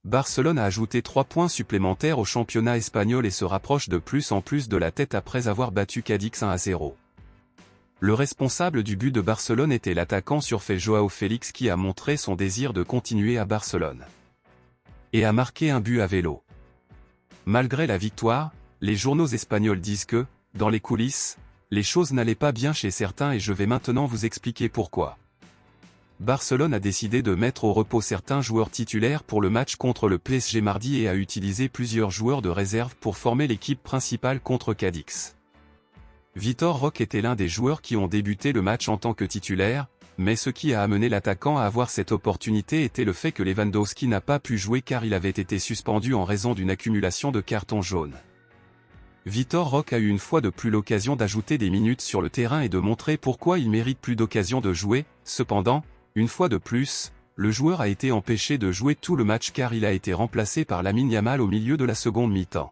Barcelone a ajouté 3 points supplémentaires au championnat espagnol et se rapproche de plus en plus de la tête après avoir battu Cadix 1-0. Le responsable du but de Barcelone était l'attaquant surfait Joao Félix qui a montré son désir de continuer à Barcelone. Et a marqué un but à vélo. Malgré la victoire, les journaux espagnols disent que, dans les coulisses, les choses n'allaient pas bien chez certains et je vais maintenant vous expliquer pourquoi. Barcelone a décidé de mettre au repos certains joueurs titulaires pour le match contre le PSG mardi et a utilisé plusieurs joueurs de réserve pour former l'équipe principale contre Cadix. Vitor Roque était l'un des joueurs qui ont débuté le match en tant que titulaire, mais ce qui a amené l'attaquant à avoir cette opportunité était le fait que Lewandowski n'a pas pu jouer car il avait été suspendu en raison d'une accumulation de cartons jaunes. Vitor Roque a eu une fois de plus l'occasion d'ajouter des minutes sur le terrain et de montrer pourquoi il mérite plus d'occasions de jouer. Cependant, une fois de plus, le joueur a été empêché de jouer tout le match car il a été remplacé par Lamine Yamal au milieu de la seconde mi-temps.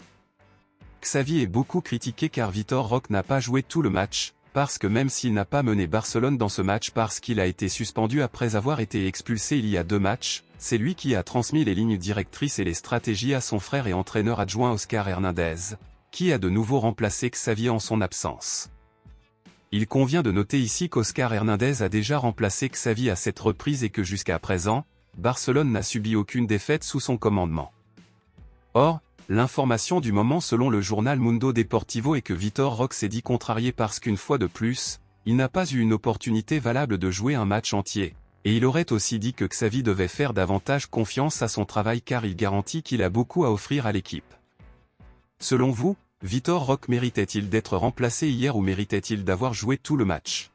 Xavi est beaucoup critiqué car Vitor Roque n'a pas joué tout le match, parce que même s'il n'a pas mené Barcelone dans ce match parce qu'il a été suspendu après avoir été expulsé il y a 2 matchs, c'est lui qui a transmis les lignes directrices et les stratégies à son frère et entraîneur adjoint Oscar Hernandez, qui a de nouveau remplacé Xavi en son absence. Il convient de noter ici qu'Oscar Hernandez a déjà remplacé Xavi à cette reprise et que jusqu'à présent, Barcelone n'a subi aucune défaite sous son commandement. Or, l'information du moment selon le journal Mundo Deportivo est que Vitor Roque s'est dit contrarié parce qu'une fois de plus, il n'a pas eu une opportunité valable de jouer un match entier, et il aurait aussi dit que Xavi devait faire davantage confiance à son travail car il garantit qu'il a beaucoup à offrir à l'équipe. Selon vous, Vitor Roque méritait-il d'être remplacé hier ou méritait-il d'avoir joué tout le match?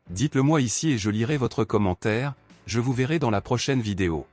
Dites-le moi ici et je lirai votre commentaire, je vous verrai dans la prochaine vidéo.